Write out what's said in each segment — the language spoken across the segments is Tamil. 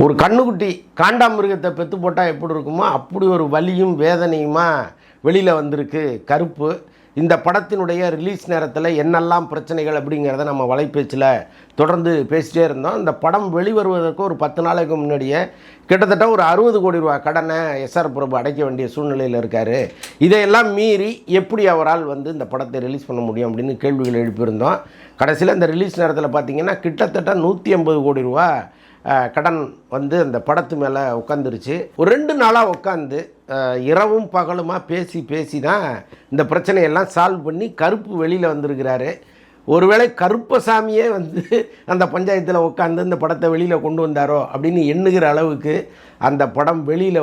ஒரு கண்ணுக்குட்டி காண்டாமிருகத்தை பெற்று போட்டால் எப்படி இருக்குமோ அப்படி ஒரு வலியும் வேதனையுமா வெளியில் வந்திருக்கு கருப்பு. இந்த படத்தினுடைய ரிலீஸ் நேரத்தில் என்னெல்லாம் பிரச்சனைகள் அப்படிங்கிறத நம்ம வலைப்பேச்சில் தொடர்ந்து பேசிகிட்டே இருந்தோம். இந்த படம் வெளிவருவதற்கு ஒரு 10 நாளைக்கு முன்னாடியே கிட்டத்தட்ட ஒரு 60 கோடி ரூபா கடனை எஸ்ஆர் பிரபு அடைக்க வேண்டிய சூழ்நிலையில் இருக்கார். இதையெல்லாம் மீறி எப்படி அவரால் இந்த படத்தை ரிலீஸ் பண்ண முடியும் அப்படின்னு கேள்விகள் எழுப்பியிருந்தோம். கடைசியில் இந்த ரிலீஸ் நேரத்தில் பார்த்திங்கன்னா கிட்டத்தட்ட 180 கோடி ரூபா கடன் அந்த படத்து மேலே உட்காந்துருச்சு. ஒரு 2 நாளாக உட்காந்து இரவும் பகலுமாக பேசி தான் இந்த பிரச்சனையெல்லாம் சால்வ் பண்ணி கருப்பு வெளியில் வந்திருக்கிறாரு. ஒருவேளை கருப்பசாமியே அந்த பஞ்சாயத்தில் உட்காந்து இந்த படத்தை வெளியில் கொண்டு வந்தாரோ அப்படின்னு எண்ணுகிற அளவுக்கு அந்த படம் வெளியில்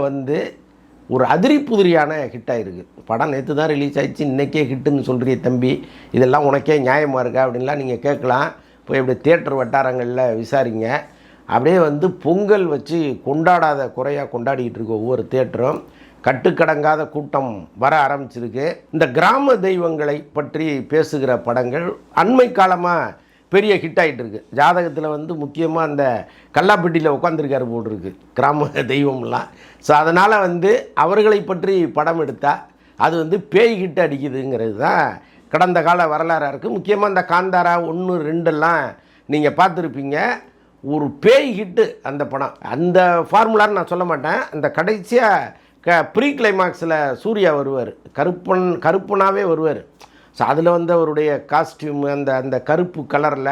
ஒரு அதிரி புதிரியான ஹிட்டாகிருக்கு. படம் நேற்று தான் ரிலீஸ் ஆகிடுச்சு, இன்றைக்கே ஹிட்டுன்னு சொல்கிறிய தம்பி, இதெல்லாம் உனக்கே நியாயமாக இருக்கா அப்படின்லாம் நீங்கள் கேட்கலாம். போய் இப்படி தியேட்டர் வட்டாரங்களில் விசாரிங்க. அப்படியே பொங்கல் வச்சு கொண்டாடாத குறையாக கொண்டாடிக்கிட்டு இருக்கு ஒவ்வொரு தியேட்டரும். கட்டுக்கடங்காத கூட்டம் வர ஆரம்பிச்சிருக்கு. இந்த கிராம தெய்வங்களை பற்றி பேசுகிற படங்கள் அண்மை காலமாக பெரிய ஹிட் ஆகிட்டு இருக்கு. ஜாதகத்தில் முக்கியமாக அந்த கல்லாப்பட்டியில் உட்காந்துருக்காரு போல் இருக்குது கிராம தெய்வம்லாம். ஸோ அதனால் அவர்களை பற்றி படம் எடுத்தால் அது பேய் ஹிட் அடிக்குதுங்கிறது தான் கடந்த கால வரலாறாக இருக்குது. முக்கியமாக இந்த காந்தாரா 1, 2 நீங்கள் பார்த்துருப்பீங்க. ஒரு பேய் ஹிட்டு அந்த படம். அந்த ஃபார்முலான்னு நான் சொல்ல மாட்டேன். அந்த கடைசியாக ப்ரீ கிளைமாக்ஸில் சூர்யா வருவார், கருப்பனாகவே வருவார். ஸோ அதில் அவருடைய காஸ்டியூம் அந்த கருப்பு கலரில்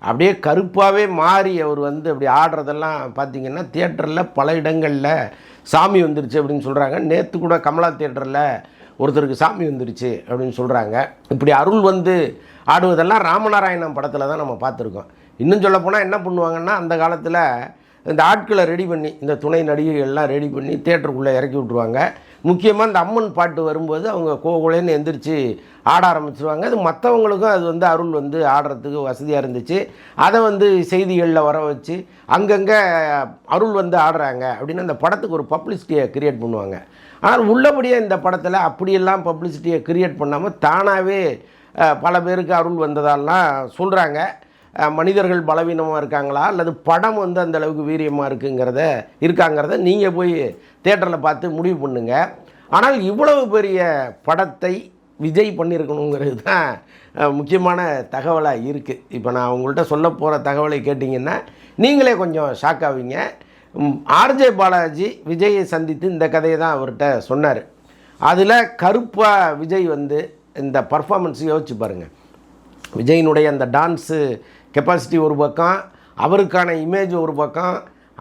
அப்படியே கருப்பாகவே மாறி அவர் அப்படி ஆடுறதெல்லாம் பார்த்திங்கன்னா தியேட்டரில் பல இடங்களில் சாமி வந்துருச்சு அப்படின்னு சொல்கிறாங்க. நேற்று கூட கமலா தியேட்டரில் ஒருத்தருக்கு சாமி வந்துருச்சு அப்படின்னு சொல்கிறாங்க. இப்படி அருள் ஆடுவதெல்லாம் ராமநாராயணம் படத்தில் தான் நம்ம பார்த்துருக்கோம். இன்னும் சொல்லப்போனால் என்ன பண்ணுவாங்கன்னா, அந்த காலத்தில் இந்த ஆட்களை ரெடி பண்ணி இந்த துணை நடிகைகள்லாம் ரெடி பண்ணி தியேட்டருக்குள்ளே இறக்கி விட்ருவாங்க. முக்கியமாக இந்த அம்மன் பாட்டு வரும்போது அவங்க கோகுலேன்னு எந்திரிச்சு ஆட ஆரம்பிச்சிருவாங்க. அது மற்றவங்களுக்கும் அது அருள் ஆடுறதுக்கு வசதியாக இருந்துச்சு. அதை செய்திகளில் வர வச்சு அங்கங்கே அருள் ஆடுறாங்க அப்படின்னு அந்த படத்துக்கு ஒரு பப்ளிசிட்டியை க்ரியேட் பண்ணுவாங்க. ஆனால் உள்ளபடியே இந்த படத்தில் அப்படியெல்லாம் பப்ளிசிட்டியை க்ரியேட் பண்ணாமல் தானாகவே பல பேருக்கு அருள் வந்ததாலாம் சொல்கிறாங்க. மனிதர்கள் பலவீனமாக இருக்காங்களா அல்லது படம் அந்த அளவுக்கு வீரியமாக இருக்காங்கிறத நீங்கள் போய் தியேட்டரில் பார்த்து முடிவு பண்ணுங்கள். ஆனால் இவ்வளவு பெரிய படத்தை விஜய் பண்ணியிருக்கணுங்கிறது தான் முக்கியமான தகவலாக இருக்குது. இப்போ நான் உங்கள்கிட்ட சொல்ல போகிற தகவலை கேட்டிங்கன்னா நீங்களே கொஞ்சம் ஷாக் ஆவீங்க. ஆர்ஜே பாலாஜி விஜயை சந்தித்து இந்த கதையை தான் அவர்கிட்ட சொன்னார். அதில் கருப்பாக விஜய் இந்த பர்ஃபார்மன்ஸ் யோசிச்சு பாருங்கள். விஜயினுடைய அந்த டான்ஸு கெப்பாசிட்டி ஒரு பக்கம், அவருக்கான இமேஜ் ஒரு பக்கம்,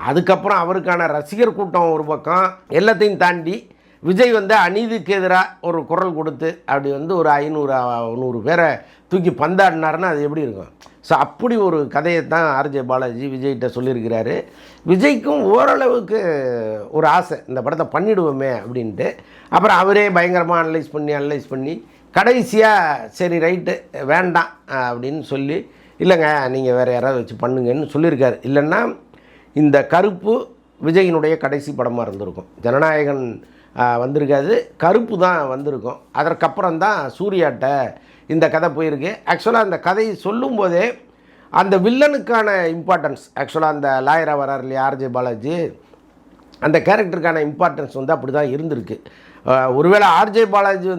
அதுக்கப்புறம் அவருக்கான ரசிகர் கூட்டம் ஒரு பக்கம், எல்லாத்தையும் தாண்டி விஜய் அநீதிக்கு எதிராக ஒரு குரல் கொடுத்து அப்படி ஒரு 500 பேரை தூக்கி பந்தாடினாருன்னா அது எப்படி இருக்கும்? ஸோ அப்படி ஒரு கதையை தான் ஆர்ஜே பாலாஜி விஜய்கிட்ட சொல்லியிருக்கிறாரு. விஜய்க்கும் ஓரளவுக்கு ஒரு ஆசை, இந்த படத்தை பண்ணிவிடுவோமே அப்படின்ட்டு. அப்புறம் அவரே பயங்கரமாக அனலைஸ் பண்ணி கடைசியாக சரி ரைட்டு வேண்டாம் அப்படின்னு சொல்லி, இல்லைங்க நீங்கள் வேறு யாராவது வச்சு பண்ணுங்கன்னு சொல்லியிருக்காரு. இல்லைன்னா இந்த கருப்பு விஜயினுடைய கடைசி படமாக இருந்திருக்கும். ஜனநாயகன் வந்திருக்காது, கருப்பு தான் வந்திருக்கும். அதற்கப்புறம் தான் சூர்யாட்ட இந்த கதை போயிருக்கு. ஆக்சுவலாக அந்த கதையை சொல்லும்போதே அந்த வில்லனுக்கான இம்பார்ட்டன்ஸ், ஆக்சுவலாக அந்த லாயராக வரார் இல்லையா ஆர்ஜே பாலாஜி, அந்த கேரக்டருக்கான இம்பார்ட்டன்ஸ் அப்படி தான் இருந்திருக்கு. ஒருவேளை ஆர்ஜே பாலாஜி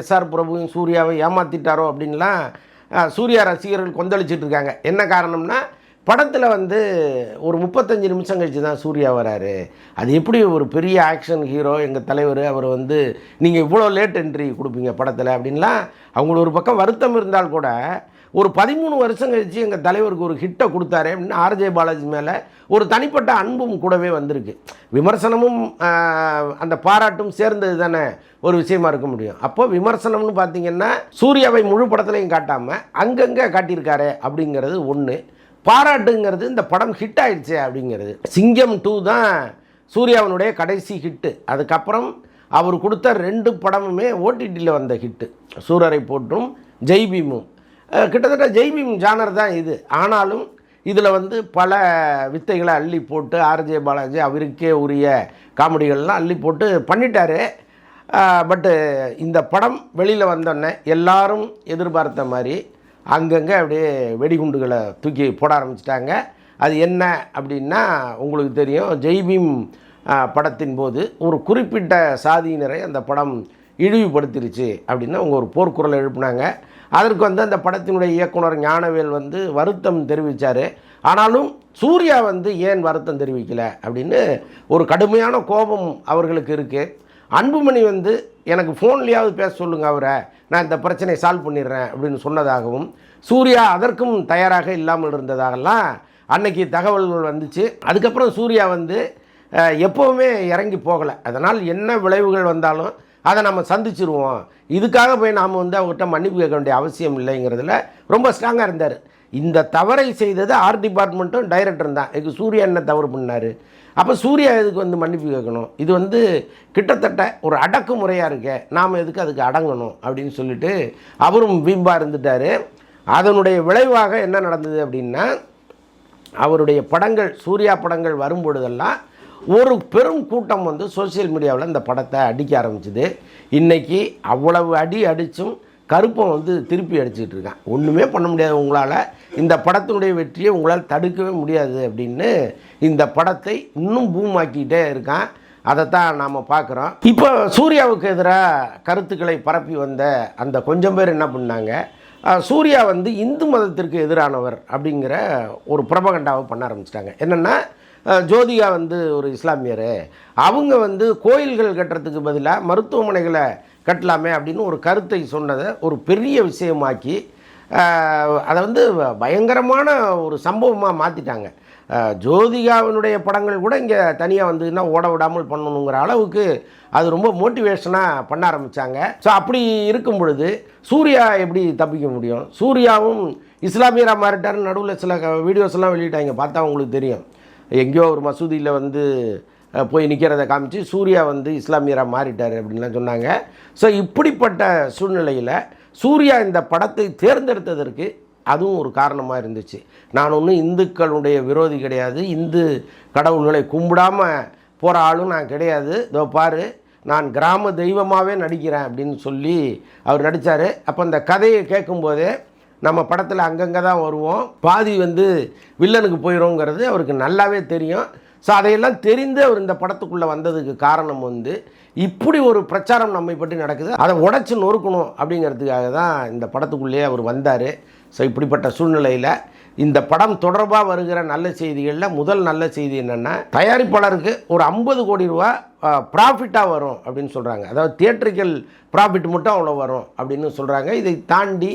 எஸ்ஆர் பிரபுவும் சூர்யாவை ஏமாற்றிட்டாரோ அப்படின்லாம் சூர்யா ரசிகர்கள் கொந்தளிச்சிட்டு இருக்காங்க. என்ன காரணம்னா, படத்தில் ஒரு 35 நிமிஷம் கழிச்சு தான் சூர்யா வராரு. அது எப்படி ஒரு பெரிய ஆக்ஷன் ஹீரோ எங்கள் தலைவர் அவர் நீங்கள் இவ்வளோ லேட் என்ட்ரி கொடுப்பீங்க படத்தில் அப்படின்லாம் அவங்களுக்கு ஒரு பக்கம் வருத்தம் இருந்தால் கூட, ஒரு 13 வருஷம் கழித்து எங்கள் தலைவருக்கு ஒரு ஹிட்டை கொடுத்தாரு அப்படின்னு ஆர்ஜே பாலாஜி மேலே ஒரு தனிப்பட்ட அன்பும் கூடவே வந்திருக்கு. விமர்சனமும் அந்த பாராட்டும் சேர்ந்தது தானே ஒரு விஷயமா இருக்க முடியும். அப்போ விமர்சனம்னு பார்த்திங்கன்னா சூர்யாவை முழு படத்துலையும் காட்டாமல் அங்கங்கே காட்டியிருக்காரு அப்படிங்கிறது ஒன்று. பாராட்டுங்கிறது இந்த படம் ஹிட் ஆகிடுச்சே அப்படிங்கிறது. சிங்கம் 2 தான் சூர்யாவினுடைய கடைசி ஹிட்டு. அதுக்கப்புறம் அவர் கொடுத்த 2 படமுமே ஓடிடியில் வந்த ஹிட்டு, சூரரை போற்றும் ஜெய்பீமும். கிட்டத்தட்ட ஜெய்பீம் ஜானர் தான் இது. ஆனாலும் இதில் பல வித்தைகளை அள்ளி போட்டு ஆர்ஜே பாலாஜி அவருக்கே உரிய காமெடிகள்லாம் அள்ளி போட்டு பண்ணிட்டாரு. பட்டு இந்த படம் வெளியில் வந்தோடனே எல்லாரும் எதிர்பார்த்த மாதிரி அங்கங்கே அப்படியே வெடிகுண்டுகளை தூக்கி போட ஆரம்பிச்சிட்டாங்க. அது என்ன அப்படின்னா உங்களுக்கு தெரியும், ஜெய்பீம் படத்தின் போது ஒரு குறிப்பிட்ட சாதியினரை அந்த படம் இழிவுபடுத்திருச்சு அப்படின்னா அவங்க ஒரு போர்க்குரல் எழுப்பினாங்க. அதற்கு வந்து அந்த படத்தினுடைய இயக்குனர் ஞானவேல் வந்து வருத்தம் தெரிவித்தார். ஆனாலும் சூர்யா வந்து ஏன் வருத்தம் தெரிவிக்கலை அப்படின்னு ஒரு கடுமையான கோபம் அவர்களுக்கு இருக்குது. அன்புமணி வந்து எனக்கு ஃபோன்லேயாவது பேச சொல்லுங்கள் அவரை, நான் இந்த பிரச்சனையை சால்வ் பண்ணிடுறேன் அப்படின்னு சொன்னதாகவும், சூர்யா அதற்கும் தயாராக இல்லாமல் இருந்ததாகலாம் அன்னைக்கு தகவல்கள் வந்துச்சு. அதுக்கப்புறம் சூர்யா வந்து எப்போவுமே இறங்கி போகலை. அதனால் என்ன விளைவுகள் வந்தாலும் அதை நம்ம சந்திச்சிருவோம், இதுக்காக போய் நாம் வந்து அவங்ககிட்ட மன்னிப்பு கேட்க வேண்டிய அவசியம் இல்லைங்கிறதுல ரொம்ப ஸ்ட்ராங்காக இருந்தார். இந்த தவறை செய்தது ஆர்ட் டிபார்ட்மெண்ட்டும் டைரக்டரும் தான். இதுக்கு சூர்யா என்ன தவறு பண்ணார்? அப்போ சூர்யா எதுக்கு வந்து மன்னிப்பு கேட்கணும்? இது வந்து கிட்டத்தட்ட ஒரு அடக்குமுறையாக இருக்கே, நாம் எதுக்கு அதுக்கு அடங்கணும் அப்படின்னு சொல்லிட்டு அவரும் வீம்பாக இருந்துட்டார். அதனுடைய விளைவாக என்ன நடந்தது அப்படின்னா, அவருடைய படங்கள், சூர்யா படங்கள் வரும்பொழுதெல்லாம் ஒரு பெரும் கூட்டம் வந்து சோசியல் மீடியாவில் இந்த படத்தை அடிக்க ஆரம்பிச்சுது. இன்றைக்கி அவ்வளவு அடி அடித்தும் கருப்பம் வந்து திருப்பி அடிச்சுக்கிட்டு இருக்கான். ஒன்றுமே பண்ண முடியாது உங்களால், இந்த படத்தினுடைய வெற்றியை உங்களால் தடுக்கவே முடியாது அப்படின்னு இந்த படத்தை இன்னும் பூமாக்கிட்டே இருக்கான். அதைத்தான் நாம் பார்க்குறோம். இப்போ சூர்யாவுக்கு எதிராக கருத்துக்களை பரப்பி வந்த அந்த கொஞ்சம் பேர் என்ன பண்ணாங்க, சூர்யா வந்து இந்து மதத்திற்கு எதிரானவர் அப்படிங்கிற ஒரு புரபகண்டாவை பண்ண ஆரம்பிச்சிட்டாங்க. என்னென்னா, ஜோதிகா வந்து ஒரு இஸ்லாமியர், அவங்க வந்து கோயில்கள் கட்டுறதுக்கு பதிலாக மருத்துவமனைகளை கட்டலாமே அப்படின்னு ஒரு கருத்தை சொன்னதை ஒரு பெரிய விஷயமாக்கி அதை வந்து பயங்கரமான ஒரு சம்பவமாக மாற்றிட்டாங்க. ஜோதிகாவினுடைய படங்கள் கூட இங்கே தனியாக வந்துன்னா ஓட விடாமல் பண்ணணுங்கிற அளவுக்கு அது ரொம்ப மோட்டிவேஷனாக பண்ண ஆரம்பித்தாங்க. ஸோ அப்படி இருக்கும் பொழுது சூர்யா எப்படி தப்பிக்க முடியும்? சூர்யாவும் இஸ்லாமியராக மாறிட்டாருன்னு நடுவில் சில வீடியோஸ்லாம் வெளியிட்டாங்க, பார்த்தா உங்களுக்கு தெரியும். எங்கேயோ ஒரு மசூதியில் வந்து போய் நிற்கிறத காமிச்சு சூர்யா வந்து இஸ்லாமியராக மாறிட்டார் அப்படின்லாம் சொன்னாங்க. ஸோ இப்படிப்பட்ட சூழ்நிலையில் சூர்யா இந்த படத்தை தேர்ந்தெடுத்ததற்கு அதுவும் ஒரு காரணமாக இருந்துச்சு. நான் ஒன்றும் இந்துக்களுடைய விரோதி கிடையாது, இந்து கடவுள்களை கும்பிடாமல் போகிற ஆளும் நான் கிடையாது, இதோ பாரு நான் கிராம தெய்வமாகவே நடிக்கிறேன் அப்படின்னு சொல்லி அவர் நடித்தார். அப்போ அந்த கதையை கேட்கும்போதே நம்ம படத்தில் அங்கங்கே தான் வருவோம், பாதி வந்து வில்லனுக்கு போயிடும்ங்கிறது அவருக்கு நல்லாவே தெரியும். ஸோ அதையெல்லாம் தெரிந்து அவர் இந்த படத்துக்குள்ளே வந்ததுக்கு காரணம் வந்து இப்படி ஒரு பிரச்சாரம் நம்மை பற்றி நடக்குது, அதை உடச்சி நொறுக்கணும் அப்படிங்கிறதுக்காக தான் இந்த படத்துக்குள்ளேயே அவர் வந்தார். ஸோ இப்படிப்பட்ட சூழ்நிலையில் இந்த படம் தொடர்பாக வருகிற நல்ல செய்திகளில் முதல் நல்ல செய்தி என்னென்னா, தயாரிப்பாளருக்கு ஒரு 50 கோடி ரூபா ப்ராஃபிட்டாக வரும் அப்படின்னு சொல்கிறாங்க. அதாவது தியேட்ரிக்கல் ப்ராஃபிட் மட்டும் அவ்வளோ வரும் அப்படின்னு சொல்கிறாங்க. இதை தாண்டி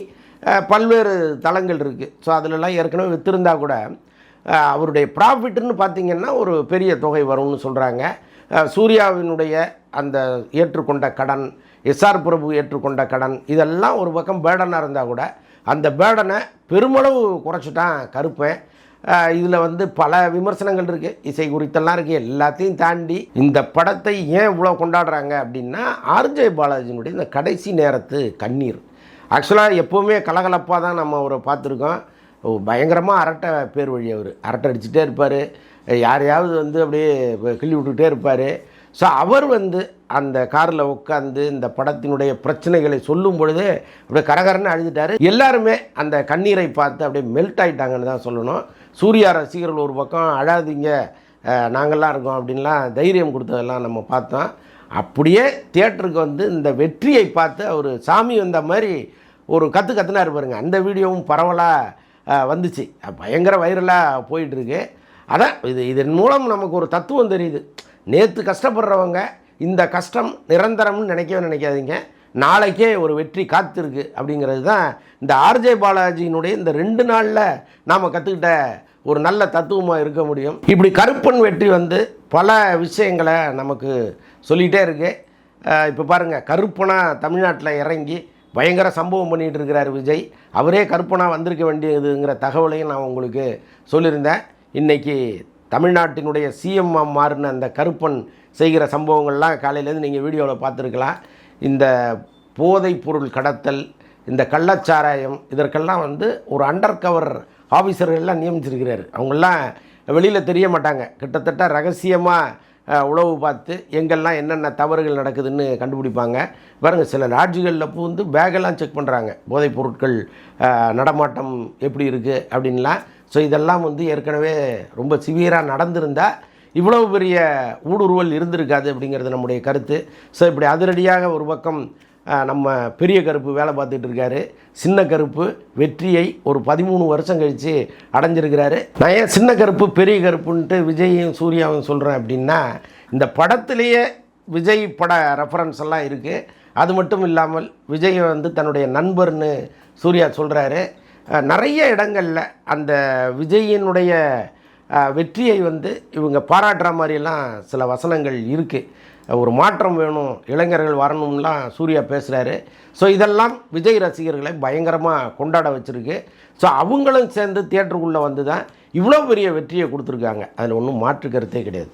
பல்வேறு தளங்கள் இருக்குது. ஸோ அதிலெல்லாம் ஏற்கனவே விற்றுருந்தா கூட அவருடைய ப்ராஃபிட்னு பார்த்திங்கன்னா ஒரு பெரிய தொகை வரும்னு சொல்கிறாங்க. சூர்யாவினுடைய அந்த ஏற்றுக்கொண்ட கடன், எஸ்ஆர் பிரபு ஏற்றுக்கொண்ட கடன், இதெல்லாம் ஒரு பக்கம் பேர்டனாக இருந்தால் கூட அந்த பேர்டனை பெருமளவு குறைச்சிட்டான் கருப்பன். இதில் வந்து பல விமர்சனங்கள் இருக்குது, இசை குறித்தெல்லாம் இருக்குது. எல்லாத்தையும் தாண்டி இந்த படத்தை ஏன் இவ்வளோ கொண்டாடுறாங்க அப்படின்னா, ஆர்ஜே பாலாஜியினுடைய இந்த கடைசி நேரத்து கண்ணீர். ஆக்சுவலாக எப்போவுமே கலகலப்பாக தான் நம்ம அவரை பார்த்துருக்கோம். பயங்கரமாக அரட்டை பேர் வழி, அவர் அரட்டை அடிச்சுட்டே இருப்பார், யாரையாவது வந்து அப்படியே கிள்ளி விட்டுக்கிட்டே இருப்பார். ஸோ அவர் வந்து அந்த காரில் உட்காந்து இந்த படத்தினுடைய பிரச்சனைகளை சொல்லும் பொழுது அப்படியே கரகரன்னு அழுதுட்டார். எல்லாருமே அந்த கண்ணீரை பார்த்து அப்படியே மெல்ட் ஆகிட்டாங்கன்னு தான் சொல்லணும். சூர்யா ரசிகர்கள் ஒரு பக்கம் அழாதீங்க நாங்கள்லாம் இருக்கோம் அப்படின்லாம் தைரியம் கொடுத்ததெல்லாம் நம்ம பார்த்தோம். அப்படியே தியேட்டருக்கு வந்து இந்த வெற்றியை பார்த்து அவர் சாமி வந்த மாதிரி ஒரு கத்துனார் பாருங்க. அந்த வீடியோவும் பரவலாக வந்துச்சு, பயங்கர வைரலாக போயிட்டுருக்கு. அதான் இதன் மூலம் நமக்கு ஒரு தத்துவம் தெரியுது. நேற்று கஷ்டப்படுறவங்க இந்த கஷ்டம் நிரந்தரம்னு நினைக்காதீங்க, நாளைக்கே ஒரு வெற்றி காத்திருக்கு அப்படிங்கிறது தான் இந்த ஆர்ஜே பாலாஜியினுடைய இந்த 2 நாளில் நாம் கற்றுக்கிட்ட ஒரு நல்ல தத்துவமாக இருக்க முடியும். இப்படி கருப்பன் வெற்றி வந்து பல விஷயங்களை நமக்கு சொல்லிகிட்டே இருக்கு. இப்போ பாருங்கள், கருப்பனாக தமிழ்நாட்டில் இறங்கி பயங்கர சம்பவம் பண்ணிகிட்டு இருக்கிறார் விஜய். அவரே கருப்பனாக வந்திருக்க வேண்டியதுங்கிற தகவலையும் நான் உங்களுக்கு சொல்லியிருந்தேன். இன்றைக்கி தமிழ்நாட்டினுடைய சிஎம் மாறின அந்த கருப்பன் செய்கிற சம்பவங்கள்லாம் காலையிலேருந்து நீங்கள் வீடியோவில் பார்த்துருக்கலாம். இந்த போதைப் பொருள் கடத்தல், இந்த கள்ளச்சாராயம், இதற்கெல்லாம் வந்து ஒரு அண்டர் கவர் ஆஃபீஸர்கள்லாம் நியமிச்சிருக்கிறார். அவங்களாம் வெளியில் தெரிய மாட்டாங்க, கிட்டத்தட்ட ரகசியமாக உளவு பார்த்து எங்கெல்லாம் என்னென்ன தவறுகள் நடக்குதுன்னு கண்டுபிடிப்பாங்க. பாருங்கள், சில லாட்ஜுகளில் வந்து பேக்கெல்லாம் செக் பண்ணுறாங்க, போதைப் பொருட்கள் நடமாட்டம் எப்படி இருக்குது அப்படின்லாம். ஸோ இதெல்லாம் வந்து ஏற்கனவே ரொம்ப சிவியராக நடந்திருந்தால் இவ்வளவு பெரிய ஊடுருவல் இருந்திருக்காது அப்படிங்கிறது நம்முடைய கருத்து. ஸோ இப்படி அதிரடியாக ஒரு பக்கம் நம்ம பெரிய கருப்பு வேலை பார்த்துட்டு இருக்காரு, சின்ன கருப்பு வெற்றியை ஒரு 13 வருஷம் கழித்து அடைஞ்சிருக்கிறாரு. நான் ஏன் சின்ன கருப்பு பெரிய கருப்புன்ட்டு விஜயும் சூர்யாவும் சொல்கிறேன் அப்படின்னா, இந்த படத்திலேயே விஜய் பட ரெஃபரன்ஸ் எல்லாம் இருக்குது. அது மட்டும் இல்லாமல் விஜய் வந்து தன்னுடைய நண்பர்னு சூர்யா சொல்கிறாரு. நிறைய இடங்களில் அந்த விஜயினுடைய வெற்றியை வந்து இவங்க பாராட்டுற மாதிரியெல்லாம் சில வசனங்கள் இருக்குது. ஒரு மாற்றம் வேணும், இளைஞர்கள் வரணும்லாம் சூர்யா பேசுகிறாரு. ஸோ இதெல்லாம் விஜய் ரசிகர்களை பயங்கரமாக கொண்டாட வச்சுருக்கு. ஸோ அவங்களும் சேர்ந்து தியேட்டருக்குள்ளே வந்து தான் இவ்வளோ பெரிய வெற்றியை கொடுத்துருக்காங்க. அதில் ஒன்றும் மாற்று கருத்தே கிடையாது.